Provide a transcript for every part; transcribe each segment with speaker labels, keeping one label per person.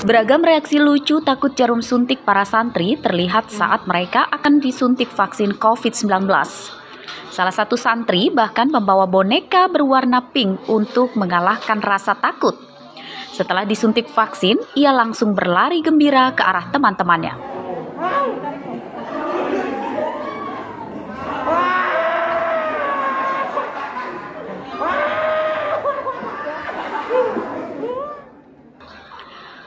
Speaker 1: Beragam reaksi lucu takut jarum suntik para santri terlihat saat mereka akan disuntik vaksin COVID-19. Salah satu santri bahkan membawa boneka berwarna pink untuk mengalahkan rasa takut. Setelah disuntik vaksin, ia langsung berlari gembira ke arah teman-temannya.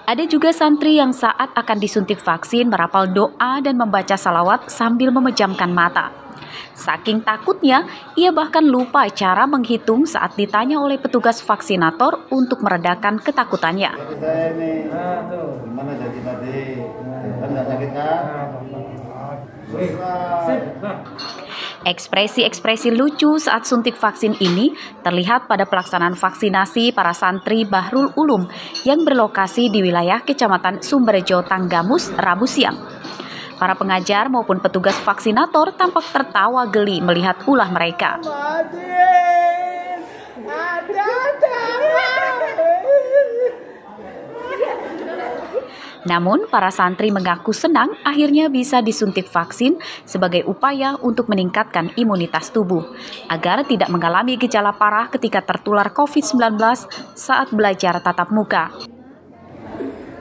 Speaker 1: Ada juga santri yang saat akan disuntik vaksin merapal doa dan membaca salawat sambil memejamkan mata. Saking takutnya, ia bahkan lupa cara menghitung saat ditanya oleh petugas vaksinator untuk meredakan ketakutannya. Ekspresi-ekspresi lucu saat suntik vaksin ini terlihat pada pelaksanaan vaksinasi para santri Bahrul Ulum yang berlokasi di wilayah Kecamatan Sumberjo, Tanggamus, Rabu siang. Para pengajar maupun petugas vaksinator tampak tertawa geli melihat ulah mereka. Namun, para santri mengaku senang akhirnya bisa disuntik vaksin sebagai upaya untuk meningkatkan imunitas tubuh, agar tidak mengalami gejala parah ketika tertular COVID-19 saat belajar tatap muka.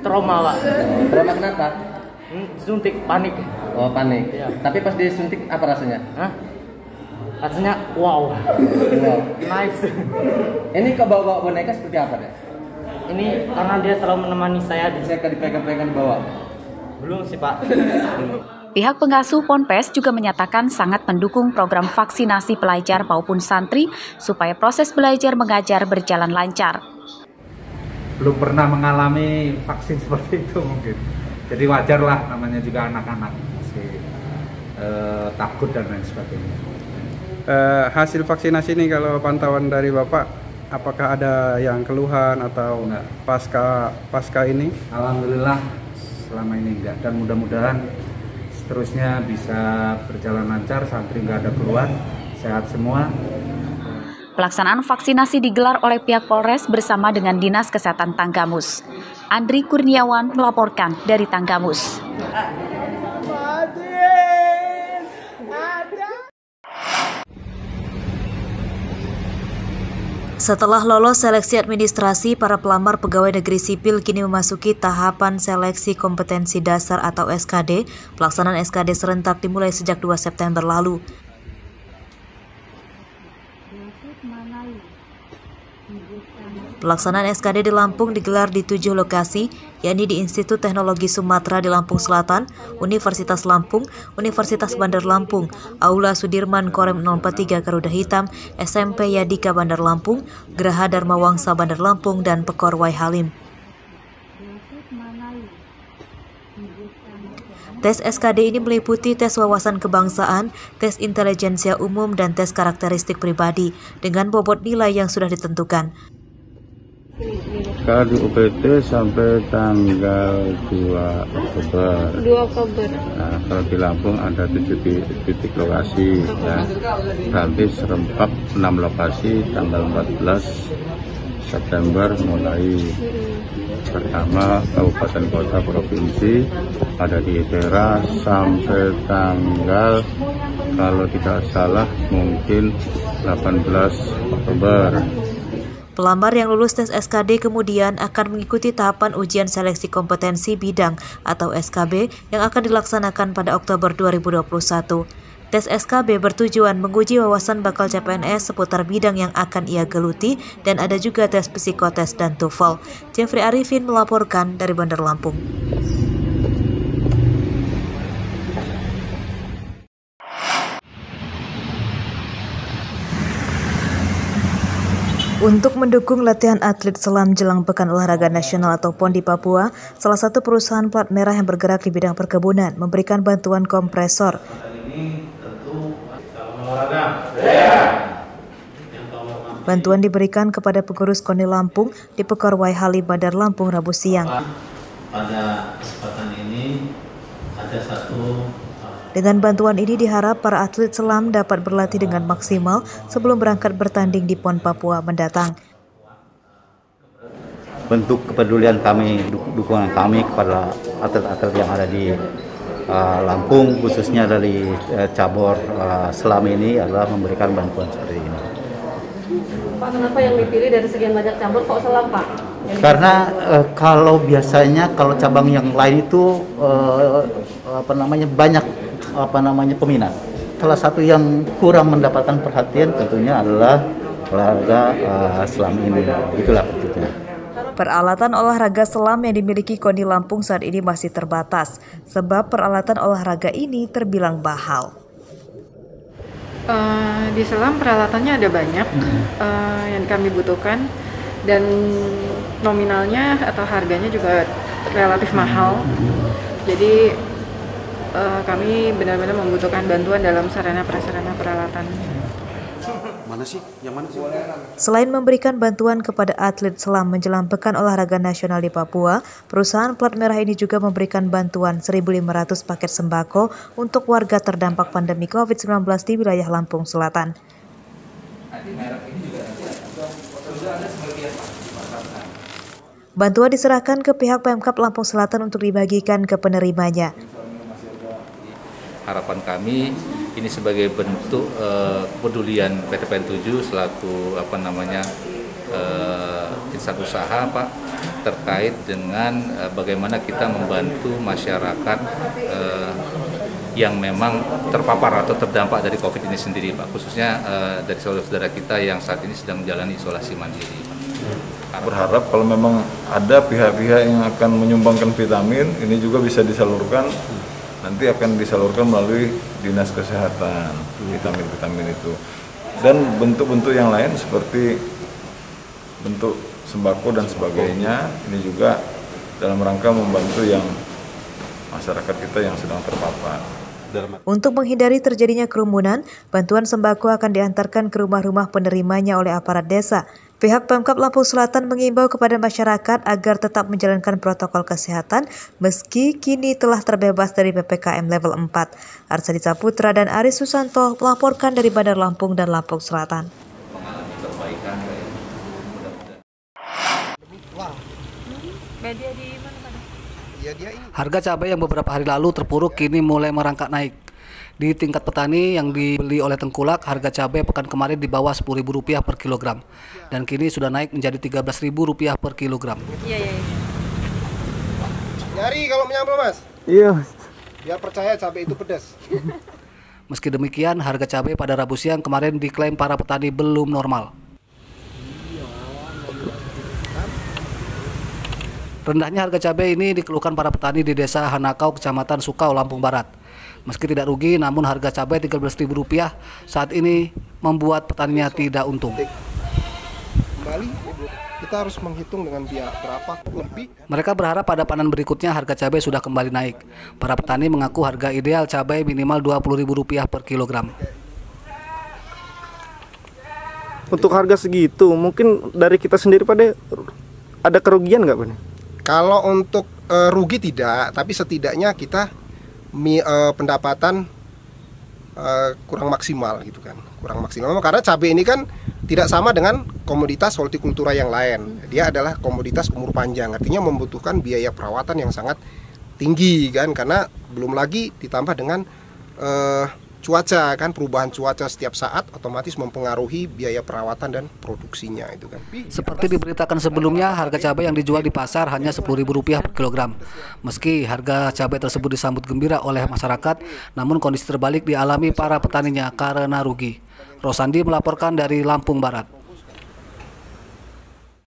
Speaker 2: Trauma, Pak.
Speaker 3: Trauma kenapa?
Speaker 2: Suntik, panik.
Speaker 3: Oh, panik.
Speaker 2: Ya.
Speaker 3: Tapi pas disuntik apa rasanya?
Speaker 2: Hah? Rasanya wow.
Speaker 3: Wow.
Speaker 2: Nice.
Speaker 3: Ini kau bawa boneka seperti apa deh?
Speaker 2: Ini karena dia selalu menemani saya di
Speaker 3: Saya dipegang-pegang bawa.
Speaker 2: Belum sih, Pak.
Speaker 1: Pihak pengasuh Ponpes juga menyatakan sangat mendukung program vaksinasi pelajar maupun santri supaya proses belajar mengajar berjalan lancar.
Speaker 4: Belum pernah mengalami vaksin seperti itu mungkin. Jadi wajar lah, namanya juga anak-anak masih takut dan lain sebagainya.
Speaker 5: Hasil vaksinasi ini kalau pantauan dari Bapak, apakah ada yang keluhan atau
Speaker 4: Enggak.
Speaker 5: pasca ini?
Speaker 4: Alhamdulillah selama ini enggak, dan mudah-mudahan seterusnya bisa berjalan lancar, santri nggak ada keluhan, sehat semua.
Speaker 1: Pelaksanaan vaksinasi digelar oleh pihak Polres bersama dengan Dinas Kesehatan Tanggamus. Andri Kurniawan melaporkan dari Tanggamus. Setelah lolos seleksi administrasi, para pelamar pegawai negeri sipil kini memasuki tahapan seleksi kompetensi dasar atau SKD. Pelaksanaan SKD serentak dimulai sejak 2 September lalu. Pelaksanaan SKD di Lampung digelar di 7 lokasi, yakni di Institut Teknologi Sumatera di Lampung Selatan, Universitas Lampung, Universitas Bandar Lampung, Aula Sudirman Korem 043 Garuda Hitam, SMP Yadika Bandar Lampung, Geraha Dharma Wangsa Bandar Lampung, dan Pekor Wai Halim. Tes SKD ini meliputi tes wawasan kebangsaan, tes intelijensia umum, dan tes karakteristik pribadi dengan bobot nilai yang sudah ditentukan.
Speaker 6: Kalau di UPT sampai tanggal 2 Oktober. Nah, kalau di Lampung ada 7 titik lokasi, ya. Nanti serempak 6 lokasi tanggal 14 September mulai. Pertama kabupaten kota provinsi ada di Itera sampai tanggal, kalau tidak salah mungkin 18 Oktober.
Speaker 1: Pelamar yang lulus tes SKD kemudian akan mengikuti tahapan ujian seleksi kompetensi bidang atau SKB yang akan dilaksanakan pada Oktober 2021. Tes SKB bertujuan menguji wawasan bakal CPNS seputar bidang yang akan ia geluti, dan ada juga tes psikotes dan TOEFL. Jeffrey Arifin melaporkan dari Bandar Lampung. Untuk mendukung latihan atlet selam jelang Pekan Olahraga Nasional atau PON di Papua, salah satu perusahaan plat merah yang bergerak di bidang perkebunan memberikan bantuan kompresor. Bantuan diberikan kepada pengurus KONI Lampung di Pekor Wai Halim Bandar Lampung Rabu siang.
Speaker 7: Pada kesempatan ini ada satu.
Speaker 1: Dengan bantuan ini diharap para atlet selam dapat berlatih dengan maksimal sebelum berangkat bertanding di PON Papua mendatang.
Speaker 6: bentuk kepedulian kami, dukungan kami kepada atlet-atlet yang ada di Lampung, khususnya dari cabur selam ini adalah memberikan bantuan seperti ini.
Speaker 8: Pak, kenapa yang dipilih dari sekian banyak cabur kok selam, Pak?
Speaker 6: Karena kalau biasanya kalau cabang yang lain itu banyak peminat. Salah satu yang kurang mendapatkan perhatian tentunya adalah olahraga selam ini. Itulah bentuknya.
Speaker 1: Peralatan olahraga selam yang dimiliki KONI Lampung saat ini masih terbatas, sebab peralatan olahraga ini terbilang mahal.
Speaker 9: Di selam peralatannya ada banyak yang kami butuhkan, dan nominalnya atau harganya juga relatif mahal. Jadi kami benar-benar membutuhkan bantuan dalam sarana-prasarana peralatan.
Speaker 1: Selain memberikan bantuan kepada atlet selam menjelang Pekan Olahraga Nasional di Papua, perusahaan plat merah ini juga memberikan bantuan 1.500 paket sembako untuk warga terdampak pandemi COVID-19 di wilayah Lampung Selatan. Bantuan diserahkan ke pihak Pemkab Lampung Selatan untuk dibagikan ke penerimanya.
Speaker 10: Harapan kami ini sebagai bentuk kepedulian PT PN 7 selaku instansi usaha, Pak, terkait dengan bagaimana kita membantu masyarakat yang memang terpapar atau terdampak dari COVID ini sendiri, Pak, khususnya dari saudara-saudara kita yang saat ini sedang menjalani isolasi mandiri.
Speaker 11: Berharap kalau memang ada pihak-pihak yang akan menyumbangkan vitamin, ini juga bisa disalurkan. Nanti akan disalurkan melalui Dinas Kesehatan, vitamin-vitamin itu. Dan bentuk-bentuk yang lain seperti bentuk sembako dan sebagainya, ini juga dalam rangka membantu yang masyarakat kita yang sedang terpapar.
Speaker 1: Untuk menghindari terjadinya kerumunan, bantuan sembako akan diantarkan ke rumah-rumah penerimanya oleh aparat desa. Pihak Pemkab Lampung Selatan mengimbau kepada masyarakat agar tetap menjalankan protokol kesehatan meski kini telah terbebas dari PPKM level 4. Arsadi Saputra dan Aris Susanto melaporkan dari Bandar Lampung dan Lampung Selatan.
Speaker 12: Harga cabai yang beberapa hari lalu terpuruk kini mulai merangkak naik. Di tingkat petani yang dibeli oleh Tengkulak, harga cabai pekan kemarin di bawah Rp10.000 per kilogram. Dan kini sudah naik menjadi Rp13.000 per kilogram.
Speaker 13: Iya. Nyari kalau menyambel, Mas?
Speaker 12: Iya.
Speaker 13: Biar percaya cabai itu pedas.
Speaker 12: Meski demikian, harga cabai pada Rabu siang kemarin diklaim para petani belum normal. Rendahnya harga cabai ini dikeluhkan para petani di Desa Hanakau, Kecamatan Sukau, Lampung Barat. Meski tidak rugi, namun harga cabai Rp13.000 saat ini membuat petaninya tidak untung.
Speaker 13: Kembali, kita harus menghitung dengan biaya berapa lebih.
Speaker 12: Mereka berharap pada panen berikutnya harga cabai sudah kembali naik. Para petani mengaku harga ideal cabai minimal Rp20.000 per kilogram.
Speaker 14: Untuk harga segitu, mungkin dari kita sendiri pada ada kerugian nggak, Pak?
Speaker 13: Kalau untuk rugi tidak, tapi setidaknya kita pendapatan kurang maksimal gitu kan, kurang maksimal karena cabai ini kan tidak sama dengan komoditas hortikultura yang lain. Dia adalah komoditas umur panjang, artinya membutuhkan biaya perawatan yang sangat tinggi kan, karena belum lagi ditambah dengan cuaca kan, perubahan cuaca setiap saat otomatis mempengaruhi biaya perawatan dan produksinya itu kan.
Speaker 12: Seperti diberitakan sebelumnya, harga cabai yang dijual di pasar hanya Rp10.000 per kilogram. Meski harga cabai tersebut disambut gembira oleh masyarakat, namun kondisi terbalik dialami para petaninya karena rugi. Rosandi melaporkan dari Lampung Barat.